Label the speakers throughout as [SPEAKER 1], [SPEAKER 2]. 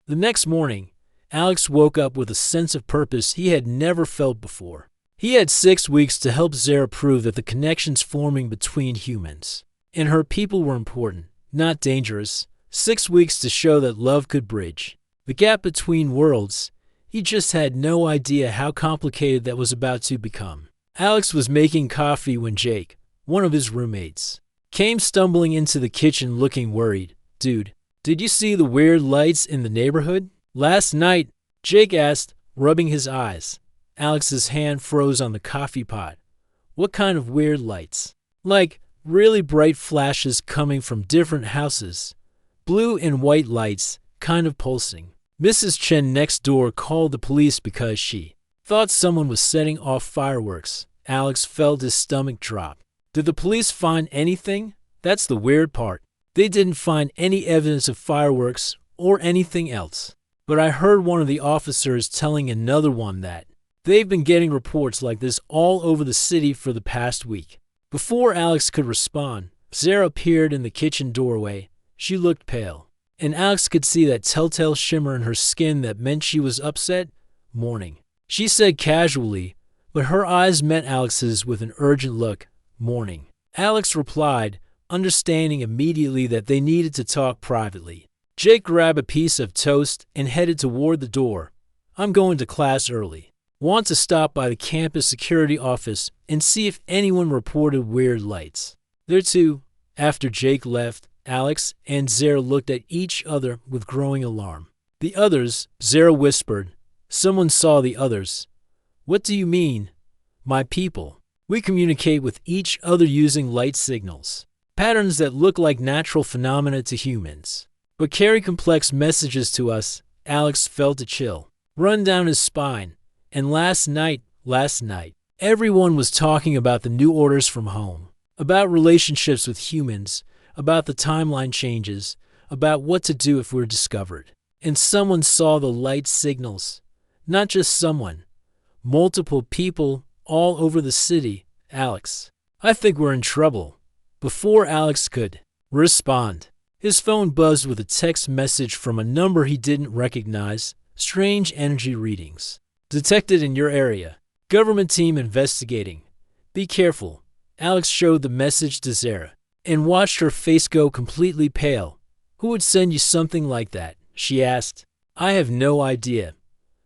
[SPEAKER 1] The next morning, Alex woke up with a sense of purpose he had never felt before. He had 6 weeks to help Zara prove that the connections forming between humans and her people were important, not dangerous. 6 weeks to show that love could bridge the gap between worlds. He just had no idea how complicated that was about to become. Alex was making coffee when Jake, one of his roommates, came stumbling into the kitchen looking worried. "Dude, did you see the weird lights in the neighborhood last night?" Jake asked, rubbing his eyes. Alex's hand froze on the coffee pot. "What kind of weird lights?" "Like really bright flashes coming from different houses. Blue and white lights, kind of pulsing. Mrs. Chen next door called the police because she thought someone was setting off fireworks." Alex felt his stomach drop. "Did the police find anything?" "That's the weird part. They didn't find any evidence of fireworks or anything else. But I heard one of the officers telling another one that they've been getting reports like this all over the city for the past week." Before Alex could respond, Zara appeared in the kitchen doorway. She looked pale, and Alex could see that telltale shimmer in her skin that meant she was upset. "Morning," she said casually, but her eyes met Alex's with an urgent look. "Morning." Alex replied, understanding immediately that they needed to talk privately. Jake grabbed a piece of toast and headed toward the door. "I'm going to class early. Want to stop by the campus security office and see if anyone reported weird lights." There too, after Jake left, Alex and Zara looked at each other with growing alarm. "The others," Zara whispered. "Someone saw the others." "What do you mean?" "My people. We communicate with each other using light signals. Patterns that look like natural phenomena to humans, but carry complex messages to us." Alex felt a chill run down his spine. "And last night, everyone was talking about the new orders from home, about relationships with humans, about the timeline changes, about what to do if we're discovered. And someone saw the light signals. Not just someone. Multiple people all over the city." "Alex, I think we're in trouble." Before Alex could respond, his phone buzzed with a text message from a number he didn't recognize. "Strange energy readings detected in your area. Government team investigating. Be careful." Alex showed the message to Zara and watched her face go completely pale. "Who would send you something like that?" she asked. "I have no idea.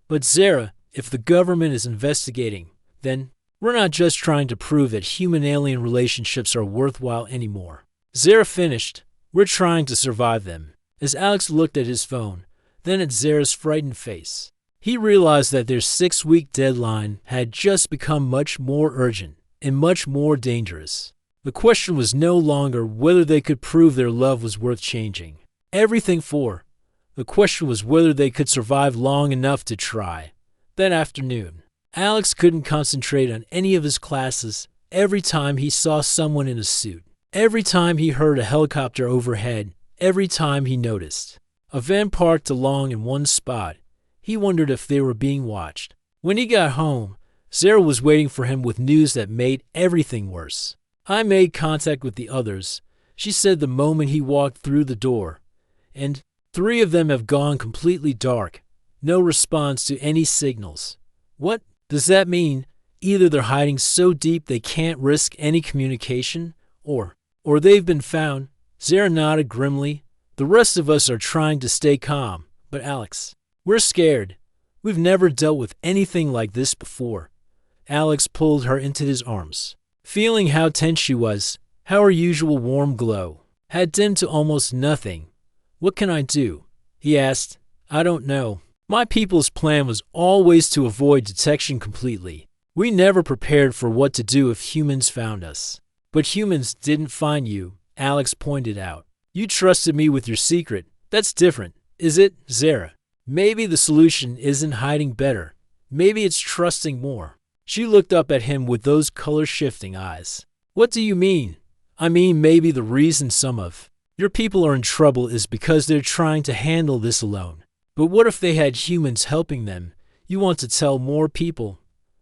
[SPEAKER 1] But Zara, if the government is investigating, then we're not just trying to prove that human-alien relationships are worthwhile anymore." Zara finished. "We're trying to survive them." As Alex looked at his phone, then at Zara's frightened face, he realized that their 6-week deadline had just become much more urgent and much more dangerous. The question was no longer whether they could prove their love was worth changing everything for. The question was whether they could survive long enough to try. That afternoon, Alex couldn't concentrate on any of his classes. Every time he saw someone in a suit, every time he heard a helicopter overhead, every time he noticed a van parked along in one spot, he wondered if they were being watched. When he got home, Zara was waiting for him with news that made everything worse. "I made contact with the others," she said the moment he walked through the door. "And 3 of them have gone completely dark. No response to any signals." "What does that mean?" "Either they're hiding so deep they can't risk any communication, or they've been found." Zara nodded grimly. "The rest of us are trying to stay calm, but Alex, we're scared. We've never dealt with anything like this before." Alex pulled her into his arms, feeling how tense she was, how her usual warm glow had dimmed to almost nothing. "What can I do?" he asked. "I don't know. My people's plan was always to avoid detection completely. We never prepared for what to do if humans found us." "But humans didn't find you," Alex pointed out. "You trusted me with your secret. That's different, is it, Zara? Maybe the solution isn't hiding better. Maybe it's trusting more." She looked up at him with those color-shifting eyes. "What do you mean?" "I mean, maybe the reason some of your people are in trouble is because they're trying to handle this alone. But what if they had humans helping them? You want to tell more people,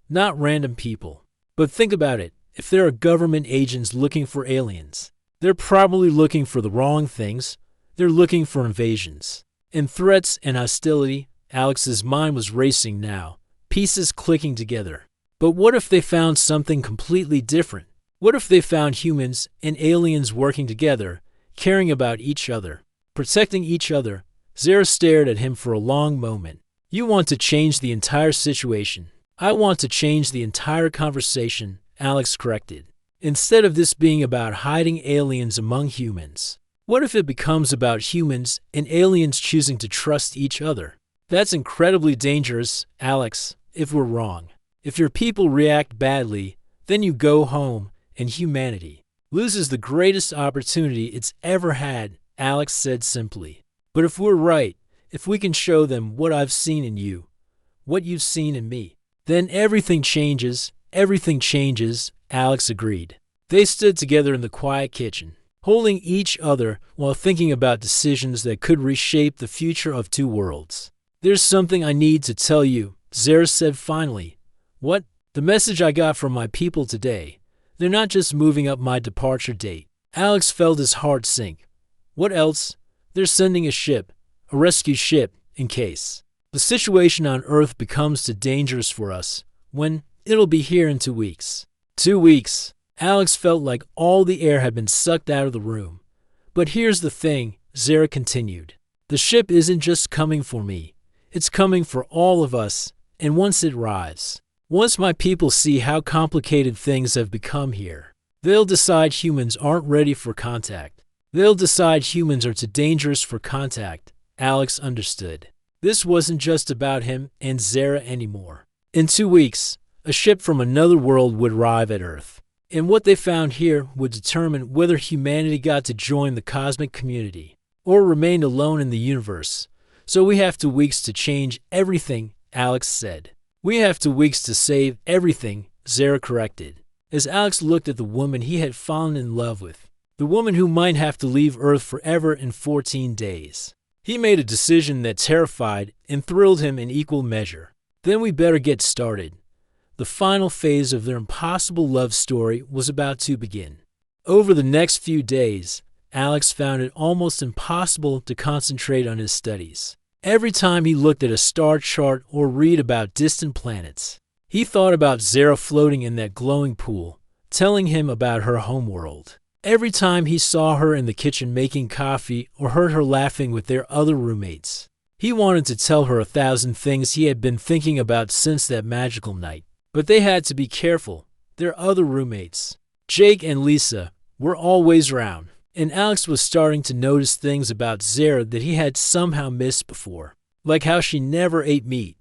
[SPEAKER 1] not random people. But think about it. If there are government agents looking for aliens, they're probably looking for the wrong things. They're looking for invasions. And threats and hostility, Alex's mind was racing now, pieces clicking together. But what if they found something completely different? What if they found humans and aliens working together, caring about each other, protecting each other? Zara stared at him for a long moment. You want to change the entire situation. I want to change the entire conversation, Alex corrected. Instead of this being about hiding aliens among humans, what if it becomes about humans and aliens choosing to trust each other? That's incredibly dangerous, Alex, if we're wrong. If your people react badly, then you go home and humanity loses the greatest opportunity it's ever had, Alex said simply. But if we're right, if we can show them what I've seen in you, what you've seen in me, then everything changes, Alex agreed. They stood together in the quiet kitchen, holding each other while thinking about decisions that could reshape the future of two worlds. There's something I need to tell you, Zara said finally. What? The message I got from my people today. They're not just moving up my departure date. Alex felt his heart sink. What else? They're sending a ship, a rescue ship, in case the situation on Earth becomes too dangerous for us. When? It'll be here in 2 weeks. 2 weeks. Alex felt like all the air had been sucked out of the room. But here's the thing, Zara continued. The ship isn't just coming for me. It's coming for all of us, and once it arrives, once my people see how complicated things have become here, they'll decide humans aren't ready for contact. They'll decide humans are too dangerous for contact. Alex understood. This wasn't just about him and Zara anymore. In 2 weeks, a ship from another world would arrive at Earth. And what they found here would determine whether humanity got to join the cosmic community or remained alone in the universe. So we have 2 weeks to change everything, Alex said. We have 2 weeks to save everything, Zara corrected. As Alex looked at the woman he had fallen in love with, the woman who might have to leave Earth forever in 14 days, he made a decision that terrified and thrilled him in equal measure. Then we better get started. The final phase of their impossible love story was about to begin. Over the next few days, Alex found it almost impossible to concentrate on his studies. Every time he looked at a star chart or read about distant planets, he thought about Zara floating in that glowing pool, telling him about her homeworld. Every time he saw her in the kitchen making coffee or heard her laughing with their other roommates, he wanted to tell her 1,000 things he had been thinking about since that magical night. But they had to be careful. Their other roommates, Jake and Lisa, were always around, and Alex was starting to notice things about Zara that he had somehow missed before, like how she never ate meat,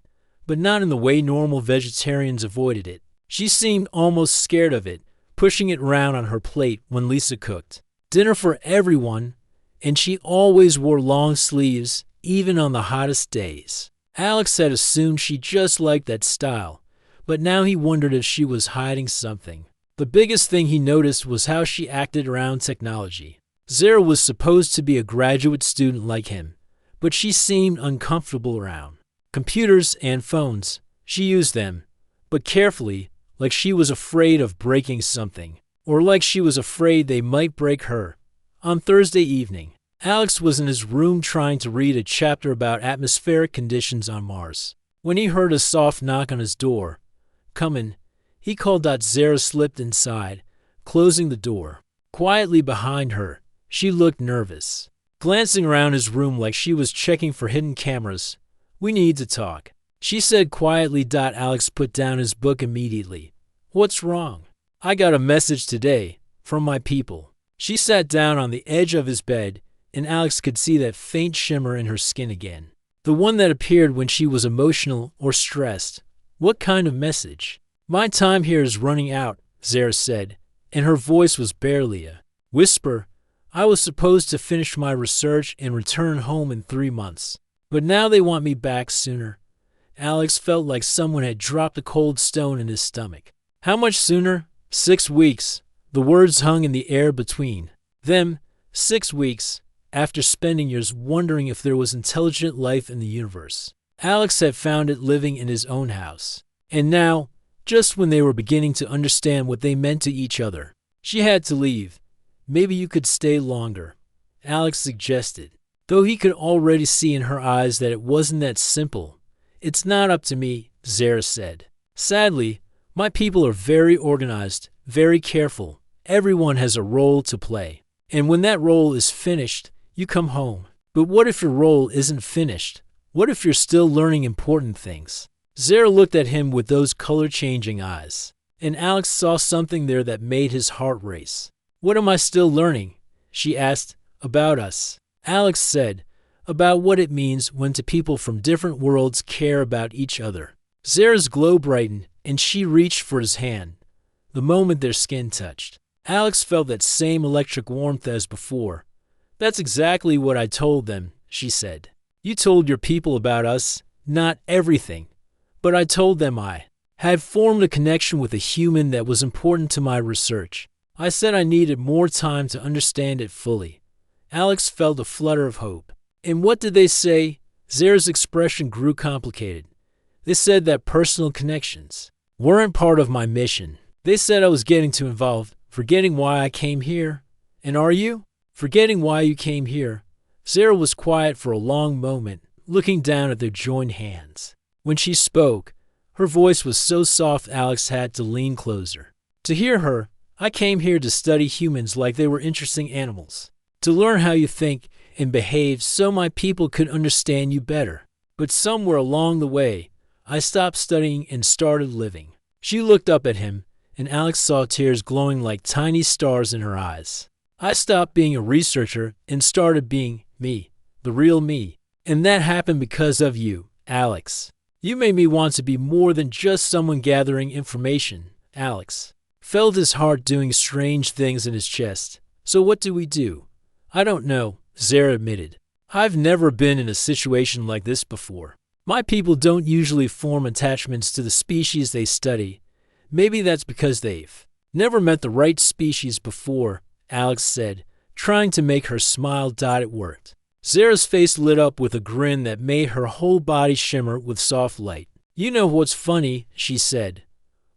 [SPEAKER 1] but not in the way normal vegetarians avoided it. She seemed almost scared of it, pushing it around on her plate when Lisa cooked dinner for everyone, and she always wore long sleeves, even on the hottest days. Alex had assumed she just liked that style, but now he wondered if she was hiding something. The biggest thing he noticed was how she acted around technology. Zara was supposed to be a graduate student like him, but she seemed uncomfortable around computers and phones. She used them, but carefully, like she was afraid of breaking something, or like she was afraid they might break her. On Thursday evening, Alex was in his room trying to read a chapter about atmospheric conditions on Mars, when he heard a soft knock on his door. "Come in," he called out. Zara slipped inside, closing the door. Quietly behind her, she looked nervous, glancing around his room like she was checking for hidden cameras. "We need to talk," she said quietly. Alex put down his book immediately. "What's wrong?" "I got a message today, from my people." She sat down on the edge of his bed, and Alex could see that faint shimmer in her skin again, the one that appeared when she was emotional or stressed. "What kind of message?" "My time here is running out," Zara said, and her voice was barely a whisper. "I was supposed to finish my research and return home in 3 months, but now they want me back sooner." Alex felt like someone had dropped a cold stone in his stomach. "How much sooner?" 6 weeks. The words hung in the air between them. 6 weeks, after spending years wondering if there was intelligent life in the universe. Alex had found it living in his own house. And now, just when they were beginning to understand what they meant to each other, she had to leave. "Maybe you could stay longer," Alex suggested. though he could already see in her eyes that it wasn't that simple. "It's not up to me," Zara said. "Sadly, my people are very organized, very careful. Everyone has a role to play. And when that role is finished, you come home. But what if your role isn't finished? What if you're still learning important things?" Zara looked at him with those color-changing eyes, and Alex saw something there that made his heart race. "What am I still learning?" she asked. "About us," Alex said. "About what it means when two people from different worlds care about each other." Zara's glow brightened, and she reached for his hand. The moment their skin touched, Alex felt that same electric warmth as before. "That's exactly what I told them," she said. "You told your people about us, not everything. But I told them I had formed a connection with a human that was important to my research. I said I needed more time to understand it fully." Alex felt a flutter of hope. "And what did they say?" Zara's expression grew complicated. "They said that personal connections weren't part of my mission. They said I was getting too involved, forgetting why I came here." "And are you forgetting why you came here?" Zara was quiet for a long moment, looking down at their joined hands. When she spoke, her voice was so soft Alex had to lean closer. To hear her, "I came here to study humans like they were interesting animals, to learn how you think and behave so my people could understand you better. But somewhere along the way, I stopped studying and started living." She looked up at him, and Alex saw tears glowing like tiny stars in her eyes. "I stopped being a researcher and started being me, the real me. And that happened because of you, Alex. You made me want to be more than just someone gathering information." Alex felt his heart doing strange things in his chest. "So what do we do?" "I don't know," Zara admitted. "I've never been in a situation like this before. My people don't usually form attachments to the species they study. Maybe that's because they've never met the right species before," Alex said, trying to make her smile dot worked. Zara's face lit up with a grin that made her whole body shimmer with soft light. "You know what's funny?" she said.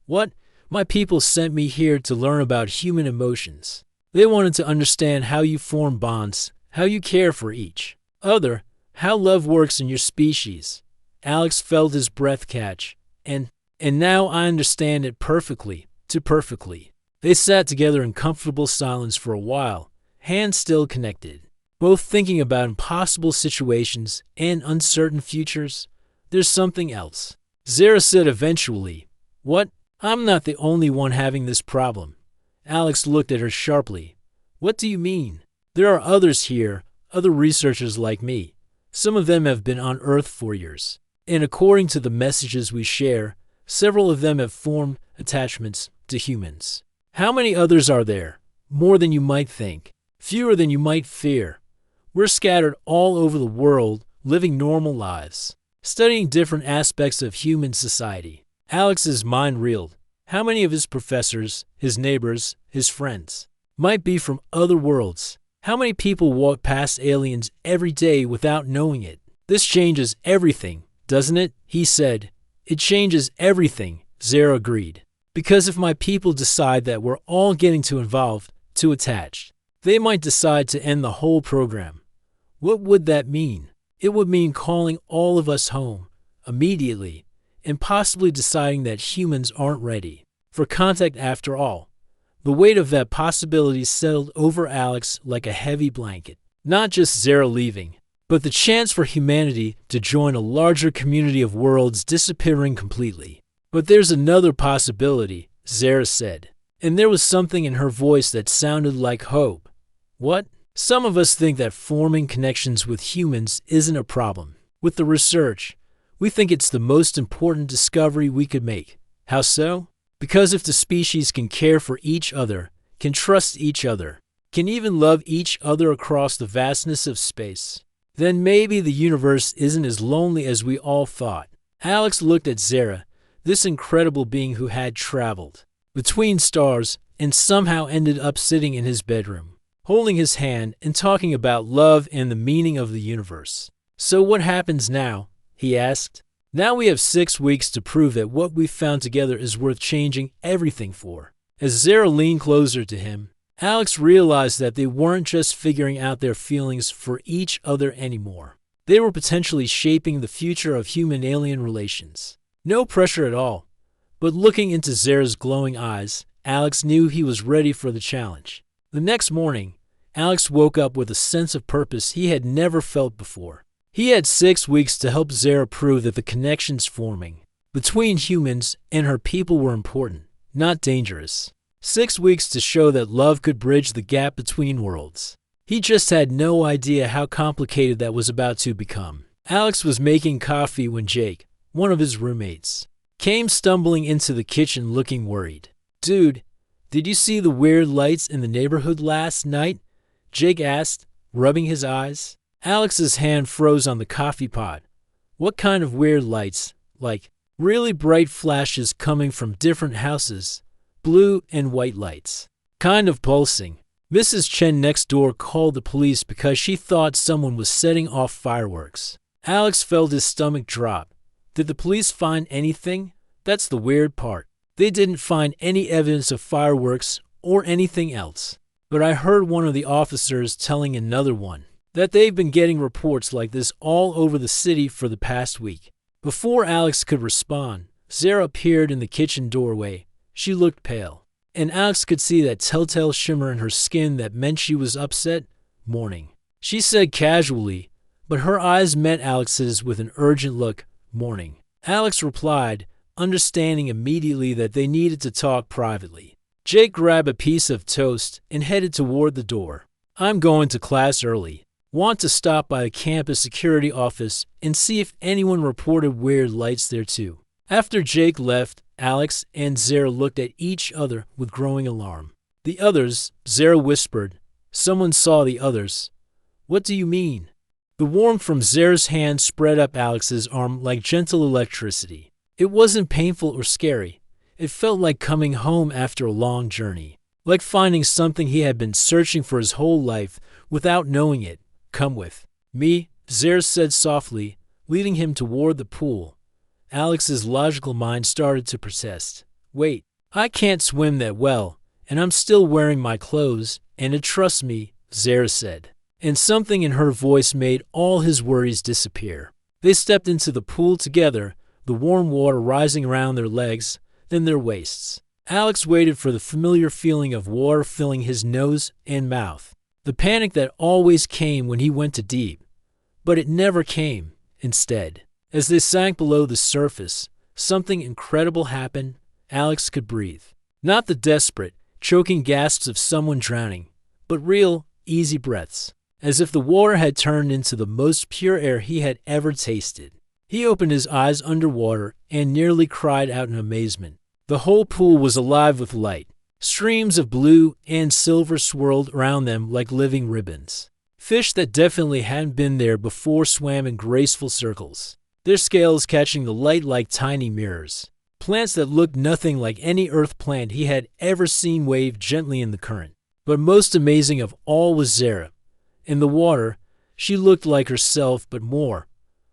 [SPEAKER 1] "What? My people sent me here to learn about human emotions. They wanted to understand how you form bonds, how you care for each other, how love works in your species." Alex felt his breath catch. And now I understand it perfectly, too perfectly." They sat together in comfortable silence for a while, hands still connected, both thinking about impossible situations and uncertain futures. "There's something else," Zara said eventually. "What?" "I'm not the only one having this problem." Alex looked at her sharply. "What do you mean?" "There are others here, other researchers like me. Some of them have been on Earth for years. And according to the messages we share, several of them have formed attachments to humans." "How many others are there?" "More than you might think. Fewer than you might fear. We're scattered all over the world, living normal lives, studying different aspects of human society." Alex's mind reeled. How many of his professors, his neighbors, his friends might be from other worlds? How many people walk past aliens every day without knowing it? "This changes everything, doesn't it?" he said. "It changes everything," Zara agreed. "Because if my people decide that we're all getting too involved, too attached, they might decide to end the whole program. What would that mean? It would mean calling all of us home, immediately, and possibly deciding that humans aren't ready for contact after all." The weight of that possibility settled over Alex like a heavy blanket. Not just Zara leaving, but the chance for humanity to join a larger community of worlds disappearing completely. "But there's another possibility," Zara said, and there was something in her voice that sounded like hope. "What?" "Some of us think that forming connections with humans isn't a problem. With the research, we think it's the most important discovery we could make." "How so?" "Because if the species can care for each other, can trust each other, can even love each other across the vastness of space, then maybe the universe isn't as lonely as we all thought." Alex looked at Zara, this incredible being who had traveled between stars and somehow ended up sitting in his bedroom, holding his hand and talking about love and the meaning of the universe. "So what happens now?" he asked. "Now we have 6 weeks to prove that what we've found together is worth changing everything for." As Zara leaned closer to him, Alex realized that they weren't just figuring out their feelings for each other anymore. They were potentially shaping the future of human-alien relations. No pressure at all, but looking into Zara's glowing eyes, Alex knew he was ready for the challenge. The next morning, Alex woke up with a sense of purpose he had never felt before. He had 6 weeks to help Zara prove that the connections forming between humans and her people were important, not dangerous. 6 weeks to show that love could bridge the gap between worlds. He just had no idea how complicated that was about to become. Alex was making coffee when Jake, one of his roommates, came stumbling into the kitchen looking worried. "Dude, did you see the weird lights in the neighborhood last night?" Jake asked, rubbing his eyes. Alex's hand froze on the coffee pot. "What kind of weird lights? Like really bright flashes coming from different houses, blue and white lights, kind of pulsing." Mrs. Chen next door called the police because she thought someone was setting off fireworks. Alex felt his stomach drop. Did the police find anything? That's the weird part. They didn't find any evidence of fireworks or anything else. But I heard one of the officers telling another one that they've been getting reports like this all over the city for the past week. Before Alex could respond, Zara appeared in the kitchen doorway. She looked pale, and Alex could see that telltale shimmer in her skin that meant she was upset, mourning. She said casually, but her eyes met Alex's with an urgent look, "Mourning." Alex replied, understanding immediately that they needed to talk privately. Jake grabbed a piece of toast and headed toward the door. "I'm going to class early. Want to stop by the campus security office and see if anyone reported weird lights there too." After Jake left, Alex and Zara looked at each other with growing alarm. "The others," Zara whispered. "Someone saw the others." "What do you mean?" The warmth from Zara's hand spread up Alex's arm like gentle electricity. It wasn't painful or scary. It felt like coming home after a long journey, like finding something he had been searching for his whole life without knowing it. "Come with me," Zara said softly, leading him toward the pool. Alex's logical mind started to protest. "Wait, I can't swim that well, and I'm still wearing my clothes, and trust me," Zara said. And something in her voice made all his worries disappear. They stepped into the pool together, the warm water rising around their legs, then their waists. Alex waited for the familiar feeling of water filling his nose and mouth, the panic that always came when he went too deep. But it never came. Instead, as they sank below the surface, something incredible happened. Alex could breathe. Not the desperate, choking gasps of someone drowning, but real, easy breaths, as if the water had turned into the most pure air he had ever tasted. He opened his eyes underwater and nearly cried out in amazement. The whole pool was alive with light. Streams of blue and silver swirled around them like living ribbons. Fish that definitely hadn't been there before swam in graceful circles, their scales catching the light like tiny mirrors. Plants that looked nothing like any earth plant he had ever seen wave gently in the current. But most amazing of all was Zara. In the water, she looked like herself but more.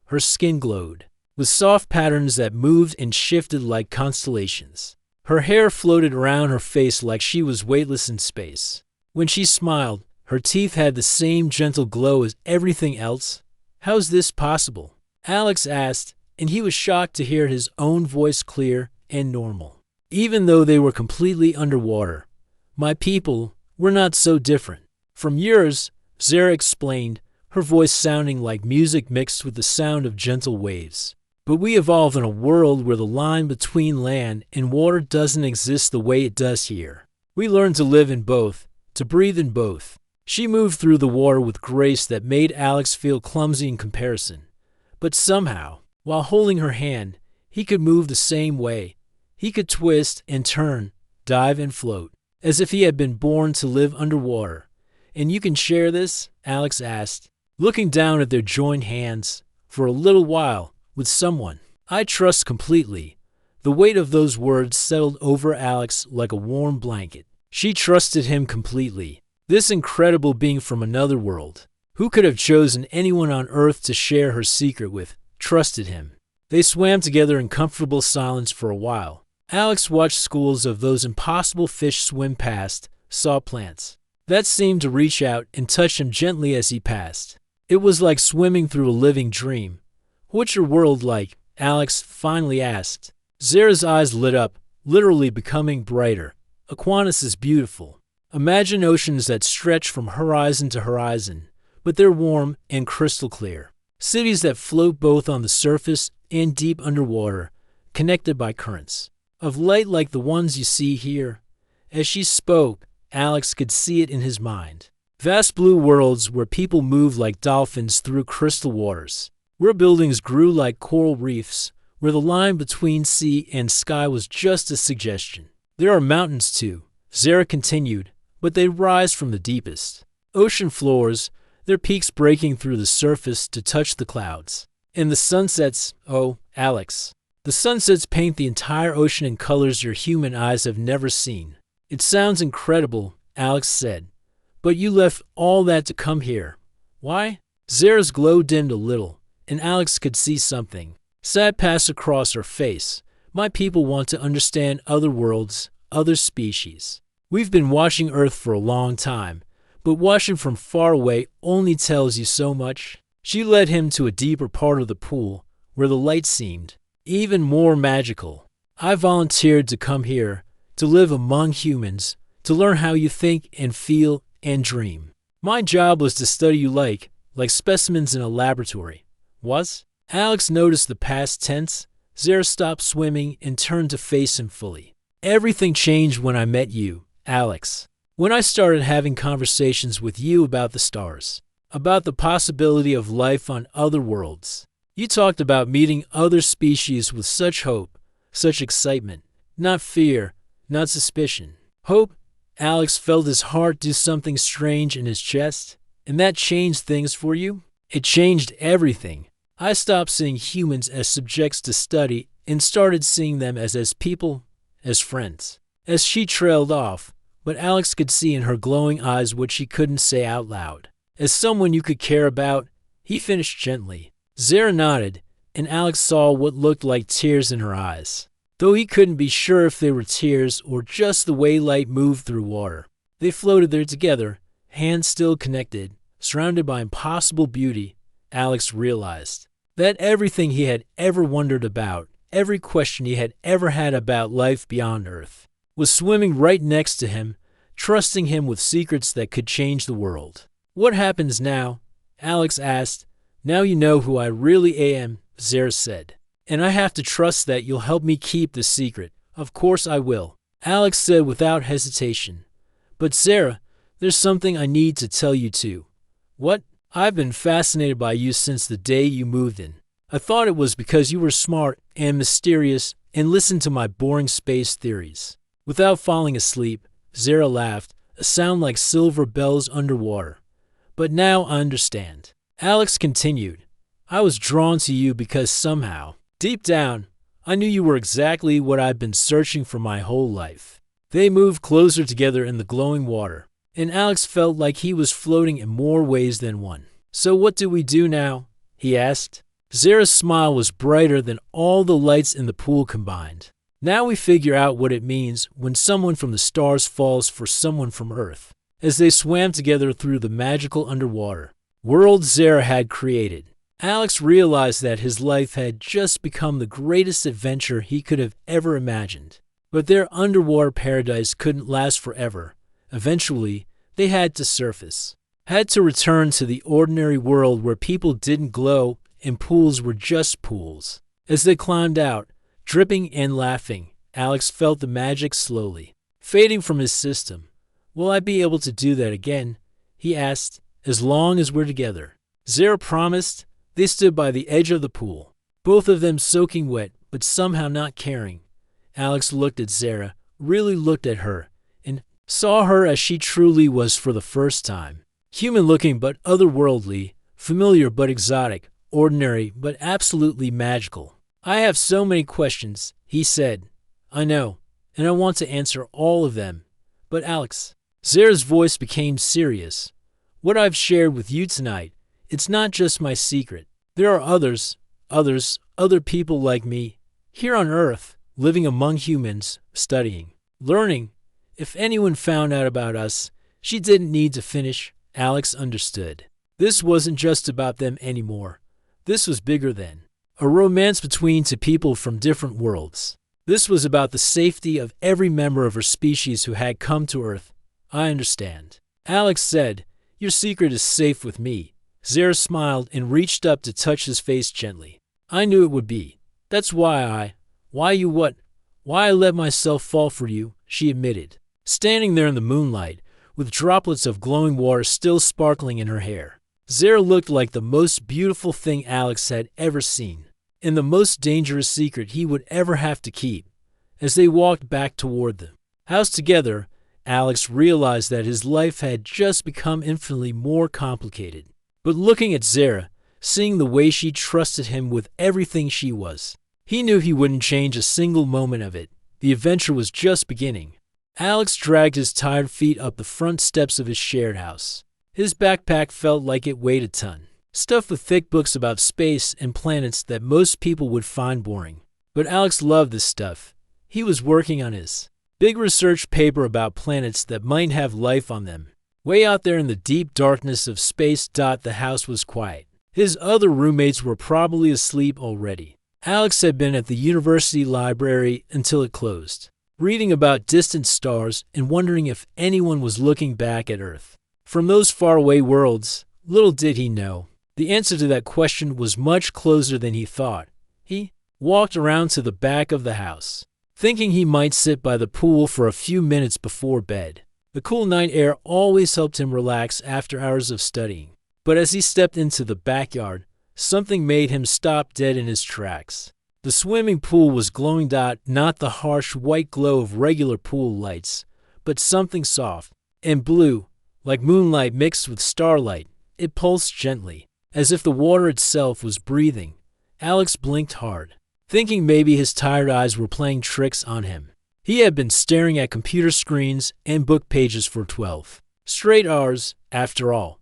[SPEAKER 1] Her skin glowed, with soft patterns that moved and shifted like constellations. Her hair floated around her face like she was weightless in space. When she smiled, her teeth had the same gentle glow as everything else. "How's this possible?" Alex asked, and he was shocked to hear his own voice clear and normal. "Even though they were completely underwater, my people were not so different from yours," Zara explained, her voice sounding like music mixed with the sound of gentle waves. "But we evolved in a world where the line between land and water doesn't exist the way it does here. We learned to live in both, to breathe in both." She moved through the water with grace that made Alex feel clumsy in comparison. But somehow, while holding her hand, he could move the same way. He could twist and turn, dive and float, as if he had been born to live underwater. "And you can share this?" Alex asked, looking down at their joined hands. "For a little while, with someone I trust completely." The weight of those words settled over Alex like a warm blanket. She trusted him completely. This incredible being from another world, who could have chosen anyone on Earth to share her secret with, trusted him. They swam together in comfortable silence for a while. Alex watched schools of those impossible fish swim past, saw plants that seemed to reach out and touch him gently as he passed. It was like swimming through a living dream. "What's your world like?" Alex finally asked. Zara's eyes lit up, literally becoming brighter. "Aquinas is beautiful. Imagine oceans that stretch from horizon to horizon, but they're warm and crystal clear. Cities that float both on the surface and deep underwater, connected by currents of light like the ones you see here." As she spoke, Alex could see it in his mind. Vast blue worlds where people move like dolphins through crystal waters, where buildings grew like coral reefs, where the line between sea and sky was just a suggestion. "There are mountains too," Zara continued, "but they rise from the deepest ocean floors, their peaks breaking through the surface to touch the clouds. And the sunsets, oh, Alex, the sunsets paint the entire ocean in colors your human eyes have never seen." "It sounds incredible," Alex said. "But you left all that to come here. Why?" Zara's glow dimmed a little, and Alex could see something sad pass across her face. "My people want to understand other worlds, other species. We've been watching Earth for a long time, but watching from far away only tells you so much." She led him to a deeper part of the pool, where the light seemed even more magical. "I volunteered to come here, to live among humans, to learn how you think and feel and dream. My job was to study you like specimens in a laboratory." "Was?" Alex noticed the past tense. Zara stopped swimming and turned to face him fully. "Everything changed when I met you, Alex. When I started having conversations with you about the stars, about the possibility of life on other worlds. You talked about meeting other species with such hope, such excitement, not fear, not suspicion. Hope." Alex felt his heart do something strange in his chest. "And that changed things for you?" "It changed everything. I stopped seeing humans as subjects to study and started seeing them as people, as friends." As she trailed off, but Alex could see in her glowing eyes what she couldn't say out loud. "As someone you could care about," he finished gently. Zara nodded, and Alex saw what looked like tears in her eyes, though he couldn't be sure if they were tears or just the way light moved through water. They floated there together, hands still connected, surrounded by impossible beauty. Alex realized that everything he had ever wondered about, every question he had ever had about life beyond Earth, was swimming right next to him, trusting him with secrets that could change the world. "What happens now?" Alex asked. "Now you know who I really am," Zara said. "And I have to trust that you'll help me keep the secret." "Of course I will," Alex said without hesitation. "But Zara, there's something I need to tell you too." "What?" "I've been fascinated by you since the day you moved in. I thought it was because you were smart and mysterious and listened to my boring space theories." Without falling asleep, Zara laughed, a sound like silver bells underwater. "But now I understand." Alex continued. "I was drawn to you because somehow, deep down, I knew you were exactly what I'd been searching for my whole life." They moved closer together in the glowing water, and Alex felt like he was floating in more ways than one. "So what do we do now?" he asked. Zara's smile was brighter than all the lights in the pool combined. "Now we figure out what it means when someone from the stars falls for someone from Earth." As they swam together through the magical underwater world Zara had created, Alex realized that his life had just become the greatest adventure he could have ever imagined. But their underwater paradise couldn't last forever. Eventually, they had to surface, had to return to the ordinary world where people didn't glow and pools were just pools. As they climbed out, dripping and laughing, Alex felt the magic slowly fading from his system. "Will I be able to do that again?" he asked. "As long as we're together." Zara promised. They stood by the edge of the pool, both of them soaking wet, but somehow not caring. Alex looked at Zara, really looked at her, and saw her as she truly was for the first time. Human-looking but otherworldly, familiar but exotic, ordinary but absolutely magical. "I have so many questions," he said. "I know, and I want to answer all of them. But Alex," Zara's voice became serious, "what I've shared with you tonight, it's not just my secret. There are other people like me, here on Earth, living among humans, studying, learning, If anyone found out about us, she didn't need to finish. Alex understood. This wasn't just about them anymore. This was bigger than a romance between two people from different worlds. This was about the safety of every member of her species who had come to Earth. I understand. Alex said, "Your secret is safe with me." Zara smiled and reached up to touch his face gently. "I knew it would be. That's why I let myself fall for you," she admitted, standing there in the moonlight, with droplets of glowing water still sparkling in her hair. Zara looked like the most beautiful thing Alex had ever seen, and the most dangerous secret he would ever have to keep. As they walked back toward the house together, Alex realized that his life had just become infinitely more complicated. But looking at Zara, seeing the way she trusted him with everything she was, he knew he wouldn't change a single moment of it. The adventure was just beginning. Alex dragged his tired feet up the front steps of his shared house. His backpack felt like it weighed a ton, stuffed with thick books about space and planets that most people would find boring. But Alex loved this stuff. He was working on his big research paper about planets that might have life on them. Way out there in the deep darkness of space. The house was quiet. His other roommates were probably asleep already. Alex had been at the university library until it closed, reading about distant stars and wondering if anyone was looking back at Earth from those faraway worlds. Little did he know, the answer to that question was much closer than he thought. He walked around to the back of the house, thinking he might sit by the pool for a few minutes before bed. The cool night air always helped him relax after hours of studying. But as he stepped into the backyard, something made him stop dead in his tracks. The swimming pool was glowing. Not the harsh white glow of regular pool lights, but something soft and blue, like moonlight mixed with starlight. It pulsed gently, as if the water itself was breathing. Alex blinked hard, thinking maybe his tired eyes were playing tricks on him. He had been staring at computer screens and book pages for 12 straight hours, after all.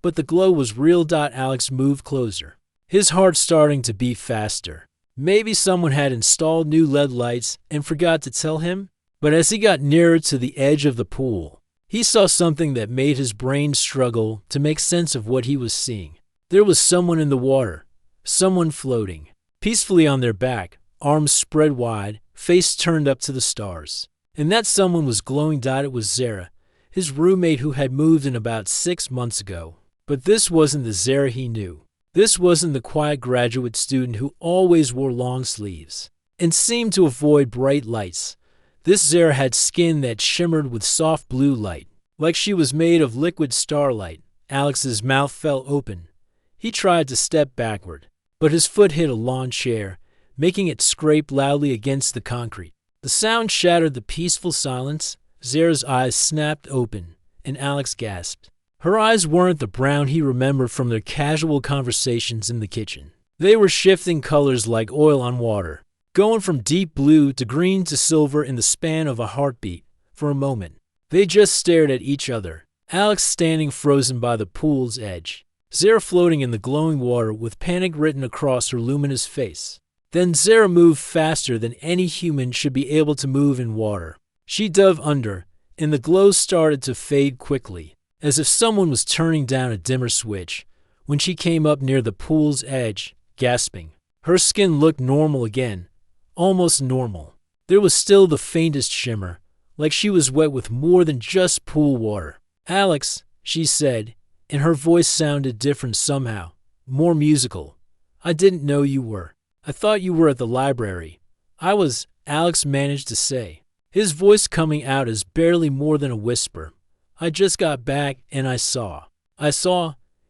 [SPEAKER 1] But the glow was real. Alex moved closer, his heart starting to beat faster. Maybe someone had installed new LED lights and forgot to tell him? But as he got nearer to the edge of the pool, he saw something that made his brain struggle to make sense of what he was seeing. There was someone in the water, someone floating peacefully on their back, arms spread wide, face turned up to the stars. And that someone was glowing. It was Zara, his roommate who had moved in about 6 months ago. But this wasn't the Zara he knew. This wasn't the quiet graduate student who always wore long sleeves and seemed to avoid bright lights. This Zara had skin that shimmered with soft blue light, like she was made of liquid starlight. Alex's mouth fell open. He tried to step backward, but his foot hit a lawn chair, making it scrape loudly against the concrete. The sound shattered the peaceful silence. Zara's eyes snapped open, and Alex gasped. Her eyes weren't the brown he remembered from their casual conversations in the kitchen. They were shifting colors like oil on water, going from deep blue to green to silver in the span of a heartbeat. For a moment, they just stared at each other. Alex standing frozen by the pool's edge, Zara floating in the glowing water with panic written across her luminous face. Then Zara moved faster than any human should be able to move in water. She dove under, and the glow started to fade quickly, as if someone was turning down a dimmer switch. When she came up near the pool's edge, gasping, her skin looked normal again, almost normal. There was still the faintest shimmer, like she was wet with more than just pool water. "Alex," she said, and her voice sounded different somehow, more musical. "I didn't know you were. I thought you were at the library." Alex managed to say, his voice coming out as barely more than a whisper. "I just got back and I saw.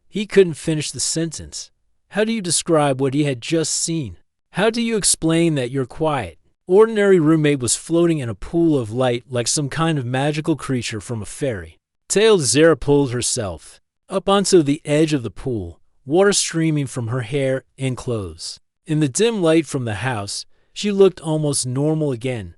[SPEAKER 1] He couldn't finish the sentence. How do you describe what he had just seen? How do you explain that your quiet, ordinary roommate was floating in a pool of light like some kind of magical creature from a fairy tale?" Zara pulled herself up onto the edge of the pool, water streaming from her hair and clothes. In the dim light from the house, she looked almost normal again.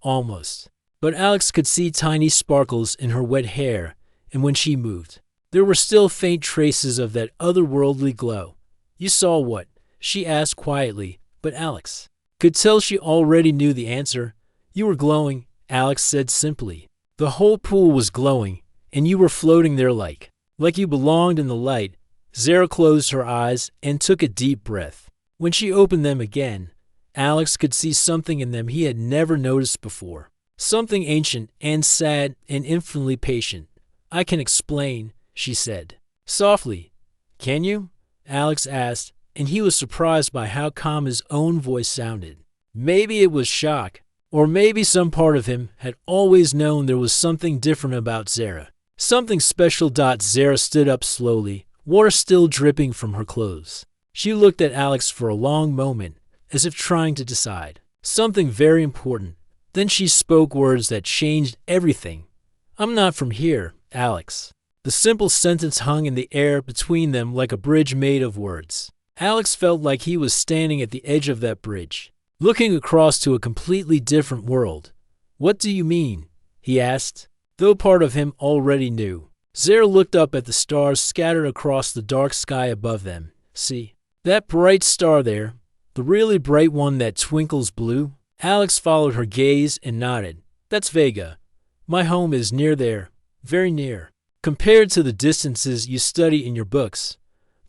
[SPEAKER 1] Almost. But Alex could see tiny sparkles in her wet hair, and when she moved, there were still faint traces of that otherworldly glow. "You saw what?" she asked quietly, but Alex could tell she already knew the answer. "You were glowing," Alex said simply. The whole pool was glowing, and you were floating there like you belonged in the light. Zara closed her eyes and took a deep breath. When she opened them again, Alex could see something in them he had never noticed before. Something ancient and sad and infinitely patient. I can explain, she said. Softly. Can you? Alex asked, and he was surprised by how calm his own voice sounded. Maybe it was shock, or maybe some part of him had always known there was something different about Zara. Something special. Zara stood up slowly, water still dripping from her clothes. She looked at Alex for a long moment, as if trying to decide. Something very important. Then she spoke words that changed everything. I'm not from here, Alex. The simple sentence hung in the air between them like a bridge made of words. Alex felt like he was standing at the edge of that bridge, looking across to a completely different world. What do you mean? He asked, though part of him already knew. Zara looked up at the stars scattered across the dark sky above them. See, that bright star there, the really bright one that twinkles blue? Alex followed her gaze and nodded. That's Vega. My home is near there, very near. Compared to the distances you study in your books,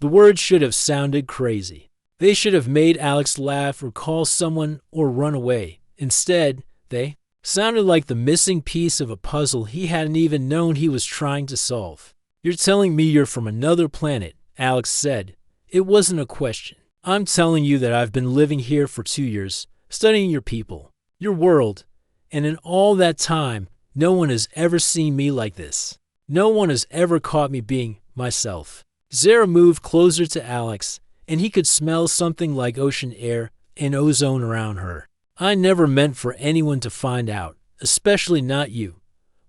[SPEAKER 1] the words should have sounded crazy. They should have made Alex laugh or call someone or run away. Instead, they sounded like the missing piece of a puzzle he hadn't even known he was trying to solve. You're telling me you're from another planet, Alex said. It wasn't a question. I'm telling you that I've been living here for 2 years, studying your people, your world, and in all that time, no one has ever seen me like this. No one has ever caught me being myself. Zara moved closer to Alex, and he could smell something like ocean air and ozone around her. I never meant for anyone to find out, especially not you.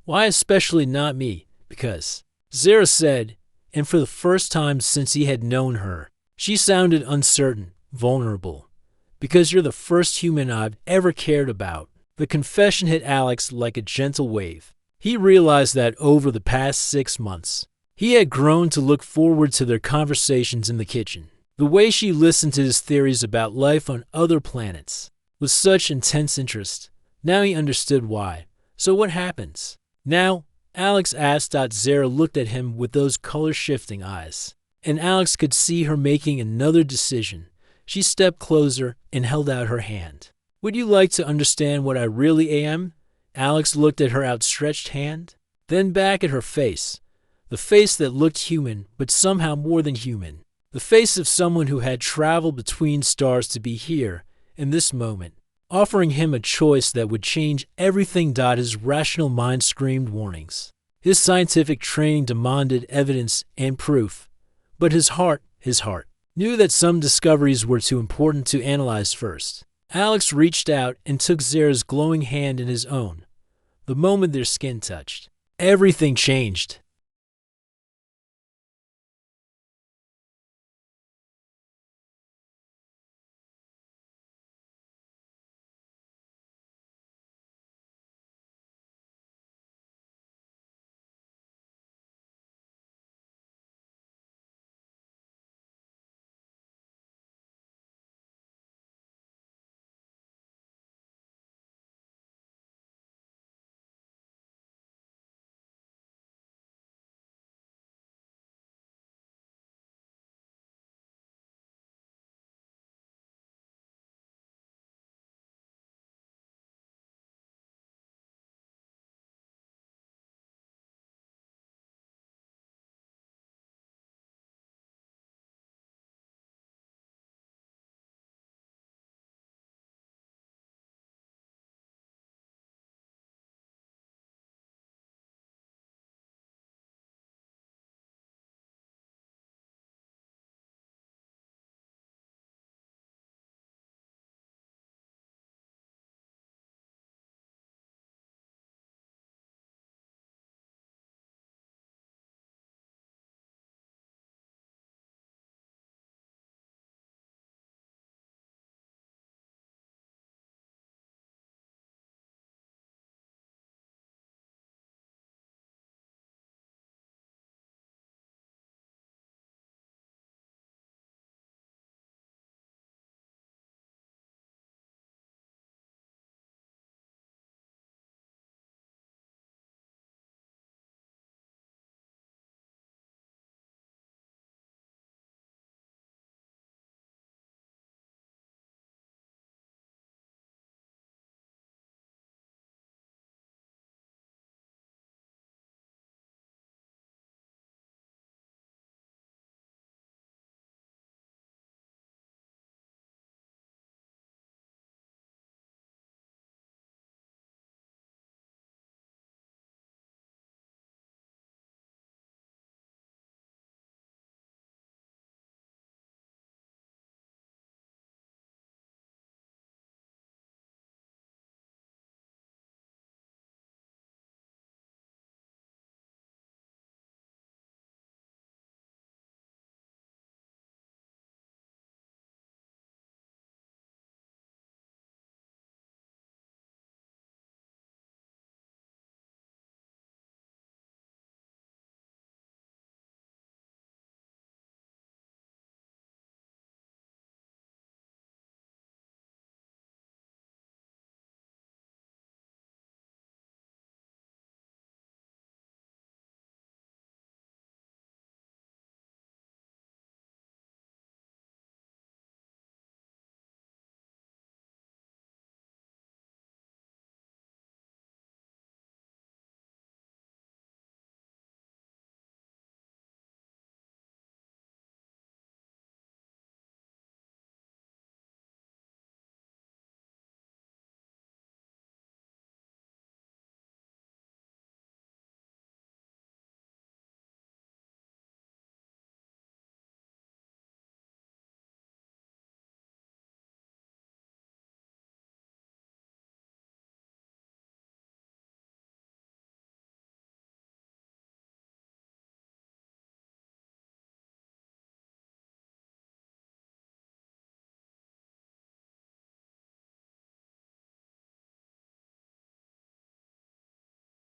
[SPEAKER 1] Why especially not me? Because, Zara said, and for the first time since he had known her, she sounded uncertain, vulnerable. Because you're the first human I've ever cared about. The confession hit Alex like a gentle wave. He realized that over the past 6 months, he had grown to look forward to their conversations in the kitchen. The way she listened to his theories about life on other planets with such intense interest. Now he understood why. So what happens? Now, Alex asked. Zara looked at him with those color-shifting eyes, and Alex could see her making another decision. She stepped closer and held out her hand. Would you like to understand what I really am? Alex looked at her outstretched hand, then back at her face. The face that looked human, but somehow more than human. The face of someone who had traveled between stars to be here, in this moment, offering him a choice that would change everything. His rational mind screamed warnings. His scientific training demanded evidence and proof. But his heart, knew that some discoveries were too important to analyze first. Alex reached out and took Zara's glowing hand in his own. The moment their skin touched, everything changed.